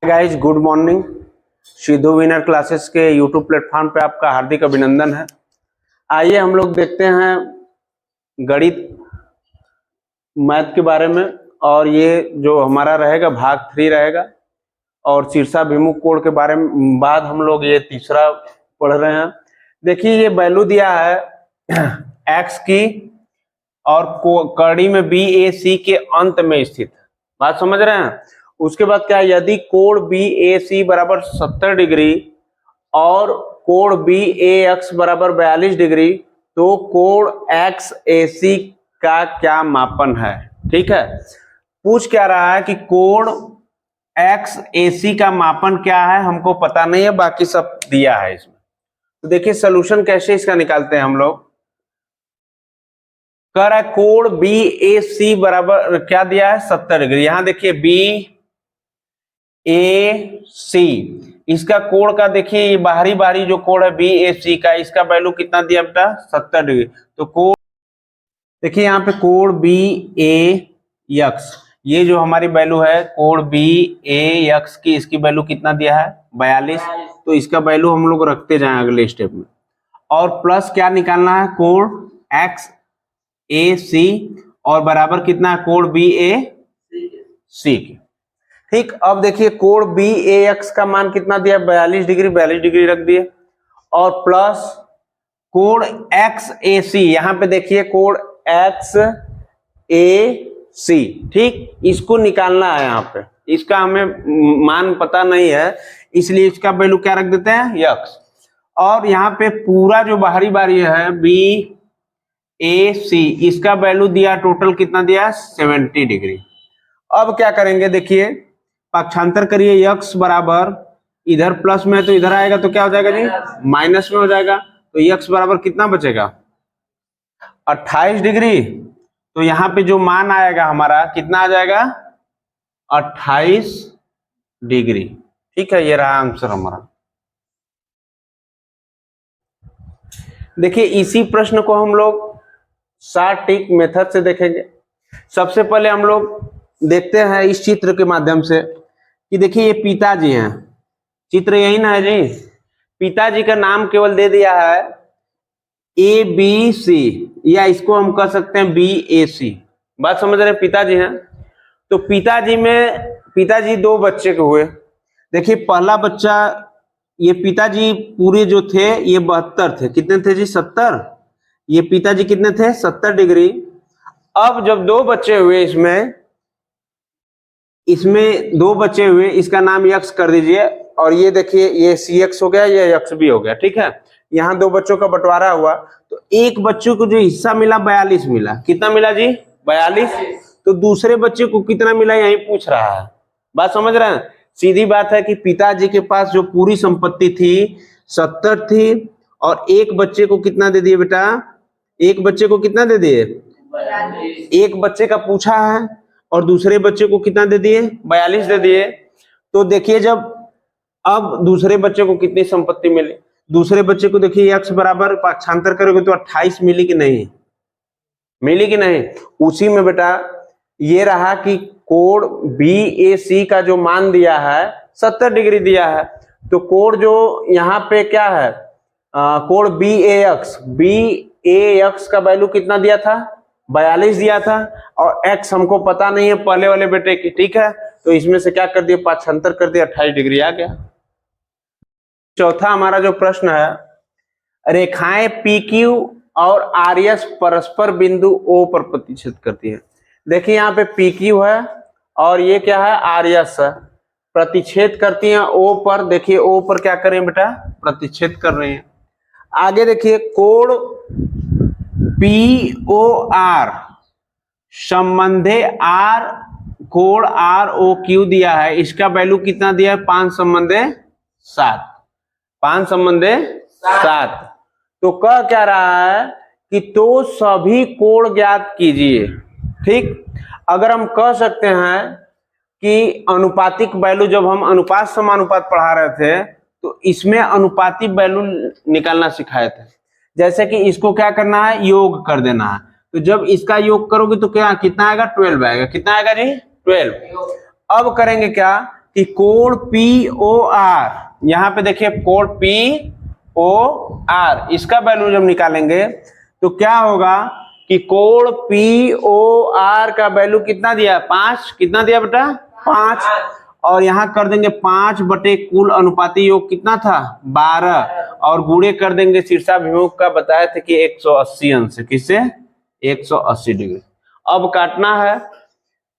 Guys good morning. Sidhu winner classes के YouTube platform पे आपका हार्दिक अभिनंदन है। आइए हम लोग देखते हैं गणित मैथ के बारे में, और ये जो हमारा रहेगा भाग 3 रहेगा। और शीर्षाभिमुख कोण के बारे में बाद हम लोग ये तीसरा पढ़ रहे हैं। देखिए ये वैल्यू दिया है एक्स की और कड़ी में बी ए सी के अंत में स्थित, बात समझ रहे हैं। उसके बाद क्या, यदि कोण बी ए सी बराबर 70 डिग्री और कोण बी ए एक्स बराबर 42 डिग्री, तो कोण एक्स ए सी का क्या मापन है। ठीक है, पूछ क्या रहा है कि कोण एक्स ए सी का मापन क्या है, हमको पता नहीं है, बाकी सब दिया है इसमें। तो देखिए सोल्यूशन कैसे इसका निकालते हैं हम लोग। कह रहा है कोण बी ए सी बराबर क्या दिया है, 70 डिग्री। यहां देखिए बी ए सी, इसका कोण का देखिए ये बाहरी जो कोण है बी ए सी का, इसका वैल्यू कितना दिया बेटा, 70 डिग्री। तो कोण देखिए यहाँ पे कोण बी ए एक्स, ये जो हमारी वैल्यू है कोण बी ए एक्स की, इसकी वैल्यू कितना दिया है 42। तो इसका वैल्यू हम लोग रखते जाएं अगले स्टेप में। और प्लस क्या निकालना है, कोण एक्स ए सी और बराबर कितना है कोण बी ए सी की। ठीक, अब देखिए कोण बी ए एक्स का मान कितना दिया, 42 डिग्री, 42 डिग्री रख दिए। और प्लस कोण एक्स ए सी, यहां पे देखिए कोण एक्स ए सी, ठीक, इसको निकालना है। यहाँ पे इसका हमें मान पता नहीं है, इसलिए इसका वैल्यू क्या रख देते हैं, एक्स। और यहाँ पे पूरा जो बाहरी है बी ए सी, इसका वैल्यू दिया टोटल कितना दिया, 70 डिग्री। अब क्या करेंगे, देखिए पक्षांतर करिए, x बराबर इधर प्लस में तो इधर आएगा तो क्या हो जाएगा जी, माइनस में हो जाएगा। तो x बराबर कितना बचेगा, 28 डिग्री। तो यहाँ पे जो मान आएगा हमारा कितना आ जाएगा, 28 डिग्री। ठीक है, ये रहा आंसर हमारा। देखिए इसी प्रश्न को हम लोग शॉर्ट ट्रिक मेथड से देखेंगे। सबसे पहले हम लोग देखते हैं इस चित्र के माध्यम से कि देखिए ये पिताजी हैं, चित्र यही ना है जी। पिताजी का नाम केवल दे दिया है ए बी सी, या इसको हम कह सकते हैं बी ए सी, बात समझ रहे हैं। पिताजी हैं तो पिताजी 2 बच्चे के हुए। देखिए पहला बच्चा, ये पिताजी पूरे जो थे ये 72 थे, कितने थे जी, 70। ये पिताजी कितने थे, 70 डिग्री। अब जब 2 बच्चे हुए इसमें 2 बच्चे हुए, इसका नाम x कर दीजिए। और ये देखिए ये सी एक्स हो गया, ये x भी हो गया। ठीक है, यहाँ 2 बच्चों का बंटवारा हुआ तो एक बच्चे को जो हिस्सा मिला 42 मिला। कितना मिला जी, 42। तो दूसरे बच्चे को कितना मिला, यही पूछ रहा है, बात समझ रहे हैं। सीधी बात है कि पिताजी के पास जो पूरी संपत्ति थी 70 थी, और एक बच्चे को कितना दे दिए बेटा, एक बच्चे को कितना दे दिए, एक बच्चे का पूछा है और दूसरे बच्चे को कितना दे दिए, 42 दे दिए। तो देखिए जब अब दूसरे बच्चे को कितनी संपत्ति मिली, दूसरे बच्चे को देखिए x बराबर पक्षांतर करोगे तो 28 मिली कि नहीं, मिली कि नहीं। उसी में बेटा ये रहा कि कोण बी ए सी का जो मान दिया है 70 डिग्री दिया है। तो कोण जो यहाँ पे क्या है, कोण बी ए एक्स का वैल्यू कितना दिया था, 42 दिया था। और x हमको पता नहीं है पहले वाले बेटे की, ठीक है, तो इसमें से क्या कर दिया, पक्षांतर कर दिया, 28 डिग्री आ गया। चौथा हमारा जो प्रश्न है, रेखाएं PQ और RS परस्पर बिंदु O पर प्रतिच्छेद करती है। देखिए यहाँ पे PQ है और ये क्या है, RS है, प्रतिच्छेद करती हैं O पर। देखिए O पर क्या करें बेटा, प्रतिच्छेद कर रहे हैं। आगे देखिए कोण POR संबंधे R, कोण ROQ दिया है, इसका वैल्यू कितना दिया है, 5 संबंधे 7, 5 संबंधे 7। तो कह क्या रहा है कि तो सभी कोण ज्ञात कीजिए। ठीक, अगर हम कह सकते हैं कि अनुपातिक वैल्यू, जब हम अनुपात समानुपात पढ़ा रहे थे तो इसमें अनुपातिक वैल्यू निकालना सिखाए थे। जैसे कि इसको क्या करना है, योग कर देना है। तो जब इसका योग करोगे तो क्या कितना आएगा, 12 आएगा। कितना आएगा जी, 12। अब करेंगे क्या, कि कोण पी ओ आर, यहां पे देखिए कोण पी ओ आर, इसका वैल्यू जब निकालेंगे तो क्या होगा कि कोण पी ओ आर का वैल्यू कितना दिया, 5, कितना दिया बेटा 5, और यहां कर देंगे 5 बटे कुल अनुपाती योग कितना था 12, और गुणे कर देंगे शीर्षाभिमुख का, बताया थे कि 180 अंश, किससे 180 डिग्री। अब काटना है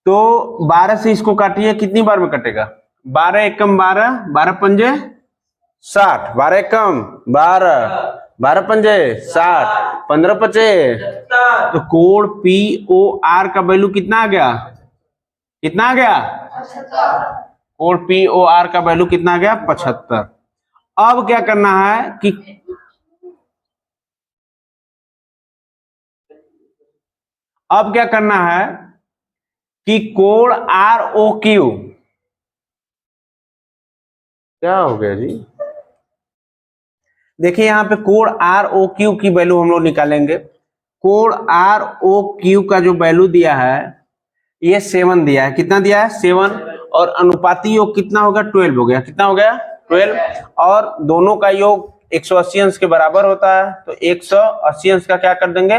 तो 12 से इसको काटिए, कितनी बार में कटेगा, 12 एकम 12, 12 पंजे 60, 12 एकम 12, 12 पंजे 60, 15 पचे, तो कोण पी ओ आर का वैल्यू कितना आ गया, कितना आ गया, कोण पी ओ आर का वैल्यू कितना आ गया 75। अब क्या करना है कि अब क्या करना है कि कोण आर ओ क्यू, क्या हो गया जी, देखिए यहां पे कोण आर ओ क्यू की वैल्यू हम लोग निकालेंगे। कोण आर ओ क्यू का जो वैल्यू दिया है ये 7 दिया है, कितना दिया है 7, और अनुपाती योग कितना होगा 12 हो गया, कितना हो गया 12, और दोनों का योग 180 अंश के बराबर होता है, तो 180 अंश का क्या कर देंगे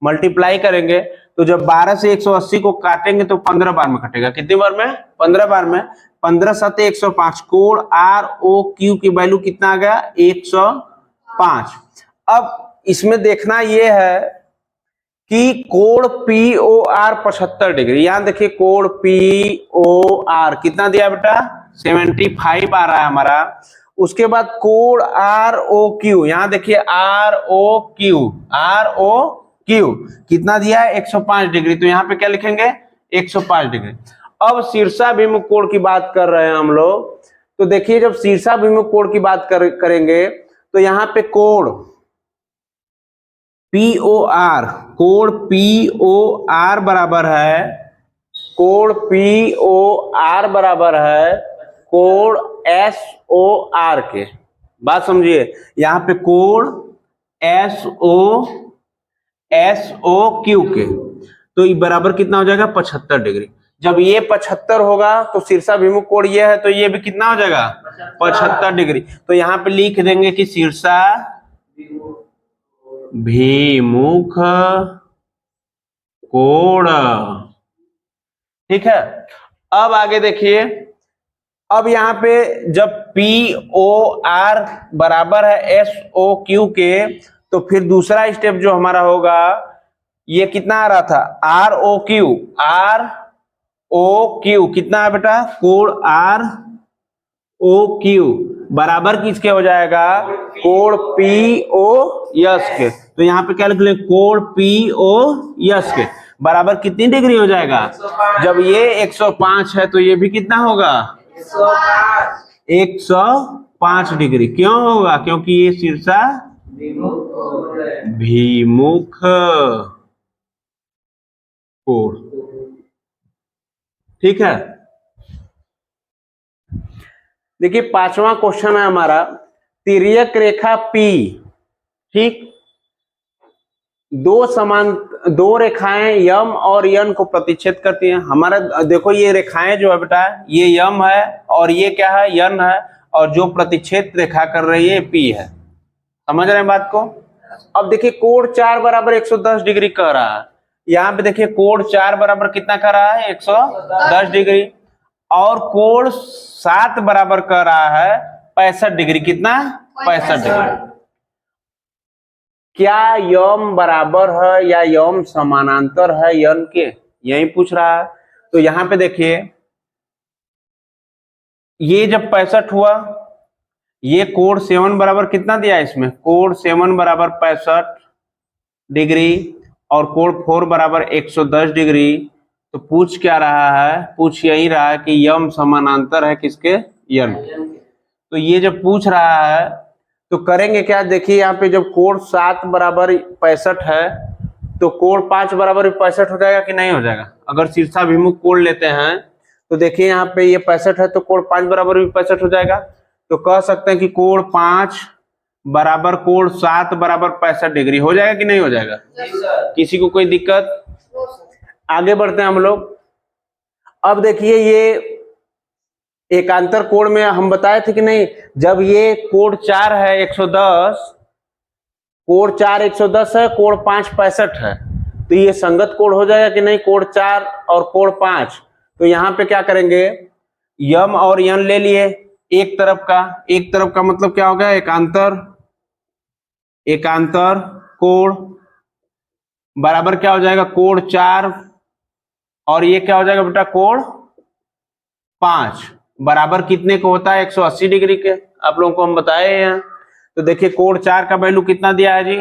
मल्टीप्लाई करेंगे, तो जब 12 से 180 को काटेंगे तो 15 बार में कटेगा, कितनी बार में 15 बार में, 15 7 105, कोण आर ओ क्यू की वैल्यू कितना आ गया 105। अब इसमें देखना ये है कि कोण पी ओ आर 75 डिग्री, यहां देखिए कोण पी ओ आर कितना दिया बेटा 75 आ रहा है हमारा। उसके बाद कोण आर ओ क्यू, यहां देखिए आर ओ क्यू कितना दिया है 105 डिग्री, तो यहाँ पे क्या लिखेंगे 105 डिग्री। अब शीर्षाभिमुख कोण की बात कर रहे हैं हम लोग, तो देखिए जब शीर्षाभिमुख कोण की बात करेंगे तो यहाँ पे कोण पी ओ आर, कोण पी ओ आर बराबर है, कोण पी ओ आर बराबर है कोण एस ओ आर के, बात समझिए, यहाँ पे कोण एस ओ क्यू के, तो ये बराबर कितना हो जाएगा 75 डिग्री। जब ये 75 होगा तो शीर्षाभिमुख कोण ये है, तो ये भी कितना हो जाएगा 75 डिग्री, तो यहाँ पे लिख देंगे कि शीर्षाभिमुख कोण, ठीक है। अब आगे देखिए, अब यहाँ पे जब पी ओ आर बराबर है एस ओ क्यू के, तो फिर दूसरा स्टेप जो हमारा होगा, ये कितना आ रहा था आर ओ क्यू कितना है बेटा, कोण आर ओ क्यू बराबर किसके हो जाएगा कोण पी ओ यस के, तो यहाँ पे क्या लिख ले कोण पी ओ यस के बराबर कितनी डिग्री हो जाएगा, जब ये 105 है तो ये भी कितना होगा 105 डिग्री, क्यों होगा क्योंकि ये शीर्षाभिमुख कोण, ठीक है। देखिए 5वां क्वेश्चन है हमारा, तिर्यक रेखा P, ठीक, दो रेखाएं यम और यन को प्रतिच्छेद करती हैं। हमारा देखो ये रेखाएं जो है बेटा, ये यम है और ये क्या है यन है, और जो प्रतिच्छेद रेखा कर रही है P है, समझ रहे हैं बात को। अब देखिए कोण 4 बराबर 110 डिग्री कह रहा है, यहाँ पे देखिए कोण 4 बराबर कितना कर रहा है 110 डिग्री, और कोण 7 बराबर कर रहा है 65 डिग्री, कितना 65 डिग्री। क्या यम बराबर है या यम समानांतर है यन के, यही पूछ रहा है। तो यहां पे देखिए ये जब 65 हुआ, ये कोण 7 बराबर कितना दिया इसमें, कोण 7 बराबर 65 डिग्री और कोण 4 बराबर 110 डिग्री, तो पूछ क्या रहा है, पूछ यही रहा है कि यम समानांतर है किसके यन, तो ये जब पूछ रहा है तो करेंगे क्या, देखिए यहाँ पे जब कोण 7 बराबर 65 है तो कोण 5 बराबर 65 हो जाएगा कि नहीं हो जाएगा। अगर शीर्षाभिमुख कोण लेते हैं तो देखिए यहाँ पे ये 65 है तो कोण 5 बराबर भी 65 हो जाएगा, तो कह सकते हैं कि कोण 5 बराबर कोण 7 बराबर 65 डिग्री हो जाएगा कि नहीं हो जाएगा, किसी को कोई दिक्कत। आगे बढ़ते हैं हम लोग। अब देखिए ये एकांतर कोण में हम बताए थे कि नहीं, जब ये कोण 4 है 110, कोण 4 110 है, कोण 5 65 है, तो ये संगत कोण हो जाएगा कि नहीं, कोण 4 और कोण 5। तो यहाँ पे क्या करेंगे, यम और यन ले लिए एक तरफ का मतलब क्या हो गया, एकांतर कोण बराबर क्या हो जाएगा, कोण 4 और ये क्या हो जाएगा बेटा, कोण 5 बराबर कितने को होता है, 180 डिग्री के। आप लोगों को हम बताए हैं। तो देखिए कोण 4 का वैल्यू कितना दिया है जी,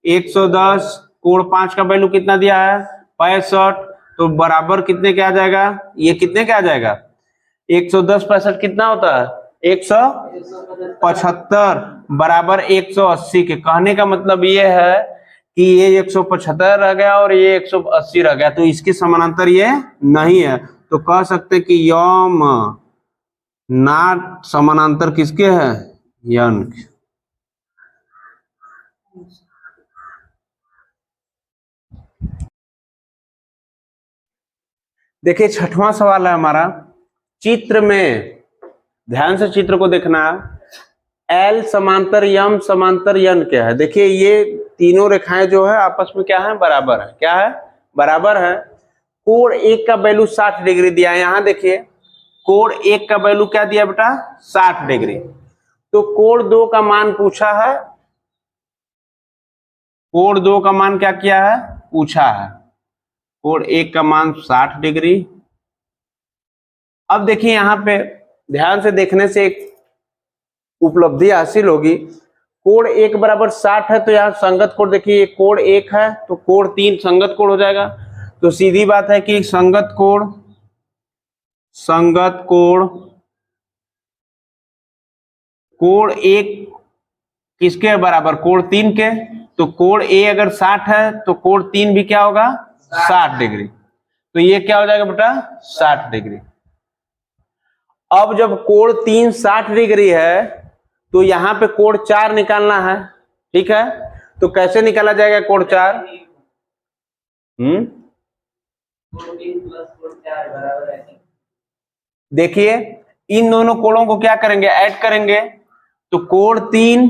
110, कोण 5 का वैल्यू कितना दिया है, 65, तो बराबर कितने क्या आ जाएगा, ये कितने क्या आ जाएगा, 110 65 कितना होता है, 175 बराबर 180 के। कहने का मतलब ये है कि ये 175 रह गया और ये 180 रह गया, तो इसके समानांतर ये नहीं है। तो कह सकते कि यम नाट समानांतर किसके है, यन के। देखिए छठवां सवाल है हमारा, चित्र में ध्यान से चित्र को देखना, एल समांतर यम समांतर यन क्या है। देखिए ये तीनों रेखाएं जो है आपस में क्या है, बराबर है। क्या है, बराबर है। कोण 1 का वैल्यू 60 डिग्री दिया है। यहां देखिए कोण 1 का वैल्यू क्या दिया बेटा, 60 डिग्री। तो कोण 2 का मान पूछा है, कोण 2 का मान क्या किया है, पूछा है। कोण 1 का मान 60 डिग्री। अब देखिए यहां पे ध्यान से देखने से एक उपलब्धि हासिल होगी। कोण 1 बराबर 60 है, तो यहाँ संगत कोण देखिए, कोण 1 है तो कोण 3 संगत कोण हो जाएगा। तो सीधी बात है कि संगत कोण कोण 1 किसके बराबर, कोण 3 के। तो कोण ए अगर 60 है तो कोण 3 भी क्या होगा, 60 डिग्री। तो ये क्या हो जाएगा बेटा, 60 डिग्री। अब जब कोण 3 60 डिग्री है तो यहां पे कोण 4 निकालना है। ठीक है, तो कैसे निकाला जाएगा कोण 4, देखिए इन दोनों कोणों को क्या करेंगे, ऐड करेंगे। तो कोण 3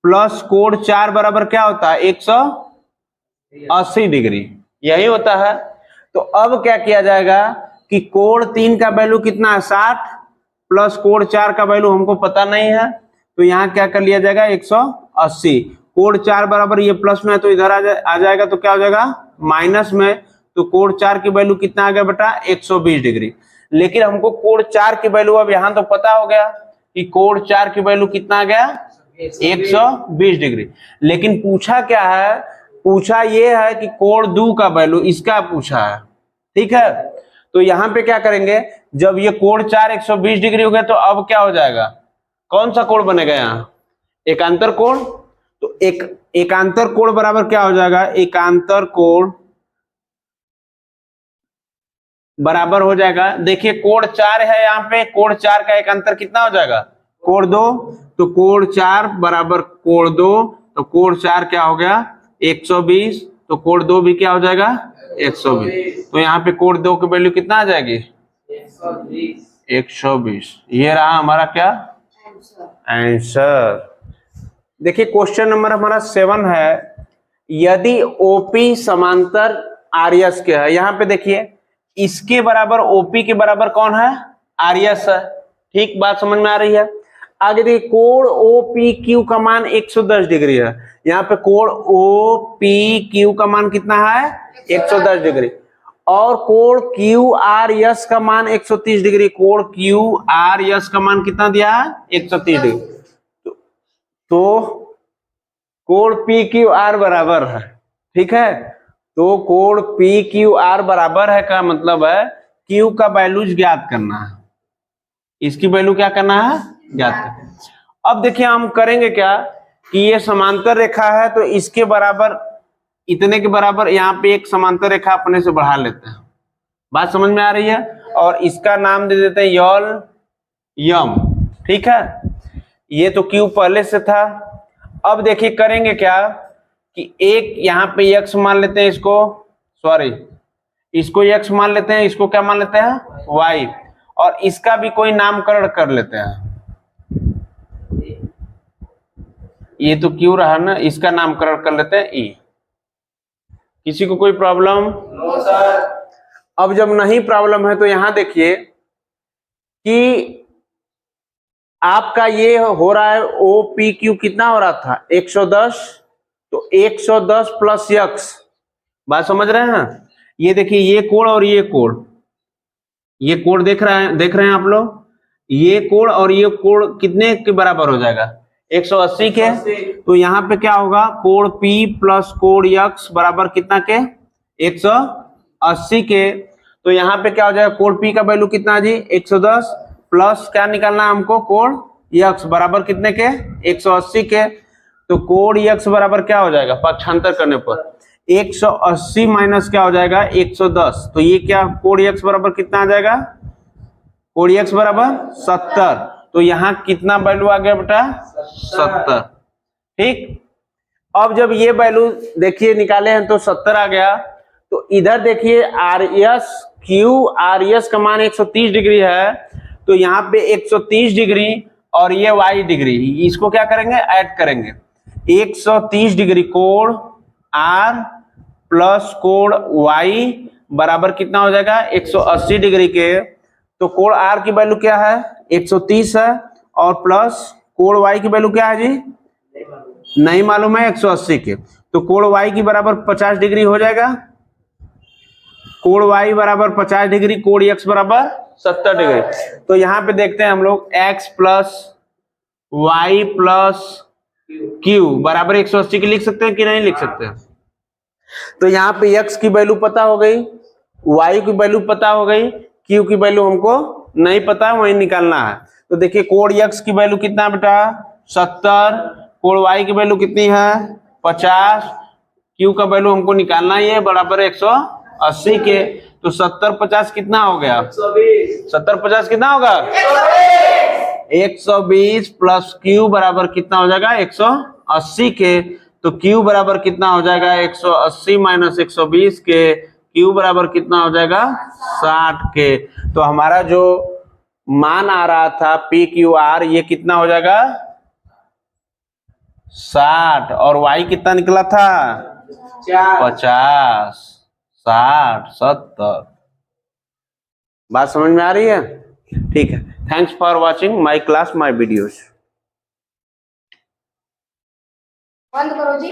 प्लस कोण 4 बराबर क्या होता है, 180 डिग्री, यही होता है। तो अब क्या किया जाएगा कि कोण 3 का वैल्यू कितना है, 60, प्लस कोण 4 का वैल्यू हमको पता नहीं है, तो यहाँ क्या कर लिया जाएगा, 180। कोण 4 बराबर ये प्लस में है तो इधर आ जाएगा, तो क्या हो जाएगा माइनस में। तो कोण 4 की वैल्यू कितना आ गया बेटा, 120 डिग्री। लेकिन हमको कोण 4 की वैल्यू अब यहां तो पता हो गया कि कोण 4 की वैल्यू कितना आ गया, 120 डिग्री। लेकिन पूछा क्या है, पूछा ये है कि कोण 2 का वैल्यू, इसका पूछा है। ठीक है, तो यहां पे क्या करेंगे, जब ये कोण 4 120 डिग्री हो गया तो अब क्या हो जाएगा, कौन सा कोण बनेगा यहाँ, एकांतर कोण। तो एकांतर कोण बराबर क्या हो जाएगा, एकांतर कोण बराबर हो जाएगा, देखिए कोण 4 है यहाँ पे, कोण 4 का एकांतर कितना हो जाएगा, कोण 2। तो कोण 4 बराबर कोण 2, तो कोण 4 क्या हो गया 120, तो कोण 2 भी क्या हो जाएगा 120। तो यहाँ पे कोण 2 की वैल्यू कितना आ जाएगी, 120। ये रहा हमारा क्या आंसर। देखिए क्वेश्चन नंबर हमारा 7 है, यदि ओपी समांतर आरएस के है। यहाँ पे देखिए इसके बराबर ओपी के बराबर कौन है, आरएस है। ठीक, बात समझ में आ रही है। आगे देखिए कोण ओपी क्यू का मान 110 डिग्री है। यहाँ पे कोण ओपी क्यू का मान कितना है, 110 डिग्री। और कोण क्यू आर एस का मान 130 डिग्री। कोण क्यू आर एस का मान कितना दिया है, 130 डिग्री। तो कोण पी क्यू आर बराबर है। ठीक है, तो कोण पी क्यू आर बराबर है का मतलब है क्यू का वैल्यू ज्ञात करना है, इसकी वैल्यू क्या करना है, ज्ञात करना। अब देखिए हम करेंगे क्या कि ये समांतर रेखा है तो इसके बराबर, इतने के बराबर यहाँ पे एक समांतर रेखा अपने से बढ़ा लेते हैं। बात समझ में आ रही है। और इसका नाम दे देते हैं यल यम। ठीक है, ये तो क्यू पहले से था। अब देखिए करेंगे क्या कि एक यहाँ पे x मान लेते हैं, इसको सॉरी इसको x मान लेते हैं, इसको क्या मान लेते हैं y। और इसका भी कोई नामकरण कर लेते हैं। ये तो क्यू रहा ना, इसका नामकरण कर लेते हैं ई। किसी को कोई प्रॉब्लम? No sir. अब जब नहीं प्रॉब्लम है तो यहां देखिए कि आपका ये हो रहा है ओ पी क्यू कितना हो रहा था 110, तो 110 प्लस यक्स, बात समझ रहे हैं? ये देखिए ये कोण और ये कोण, ये कोण देख रहे हैं आप लोग, ये कोण और ये कोण कितने के बराबर हो जाएगा 180 के। तो यहाँ पे क्या होगा, कोण P प्लस कोण यक्स बराबर कितना के 180 के। तो यहाँ पे क्या हो जाएगा, कोण P का वैल्यू कितना जी 110 प्लस क्या निकालना हमको, कोण यक्स बराबर कितने के 180 के। तो कोण यक्स बराबर क्या हो जाएगा, पक्षांतर करने पर 180 माइनस क्या हो जाएगा 110, तो ये क्या कोण यक्स बराबर कितना आ जाएगा, कोण यक्स बराबर 70। तो यहाँ कितना वैल्यू आ गया बेटा 70, ठीक। अब जब ये वैल्यू देखिए निकाले हैं तो 70 आ गया, तो इधर देखिए आर एस का मान 130 डिग्री है, तो यहाँ पे 130 डिग्री और ये y डिग्री, इसको क्या करेंगे ऐड करेंगे। 130 डिग्री कोण r प्लस कोण y बराबर कितना हो जाएगा 180 डिग्री के। तो कोण r की वैल्यू क्या है 130 है, और प्लस कोण y की वैल्यू क्या है जी नहीं मालूम है 180 के। तो कोण y की बराबर 50 डिग्री हो जाएगा, कोण y बराबर 50 डिग्री, कोण x बराबर 70 डिग्री। तो यहाँ पे देखते हैं हम लोग x plus Y plus Q बराबर 180 की लिख सकते हैं कि नहीं लिख सकते हैं। तो यहाँ पे x की वैल्यू पता हो गई, y की वैल्यू पता हो गई, q की वैल्यू हमको नहीं पता है, वही निकालना है। तो देखिए कोण x की वैल्यू कितना बेटा 70, कोण y की वैल्यू कितनी है 50, q का वैल्यू हमको निकालना ही है बराबर 180 के। तो 70 50 कितना हो गया 70 50 कितना होगा 120 प्लस q बराबर कितना हो जाएगा 180 के। तो q बराबर कितना हो जाएगा 180 माइनस 120 के, q बराबर कितना हो जाएगा 60 के। तो हमारा जो मान आ रहा था पी क्यू आर ये कितना हो जाएगा 60, और y कितना निकला था 50 60 70। बात समझ में आ रही है? ठीक है, thanks for watching my class my videos. बंद करो जी।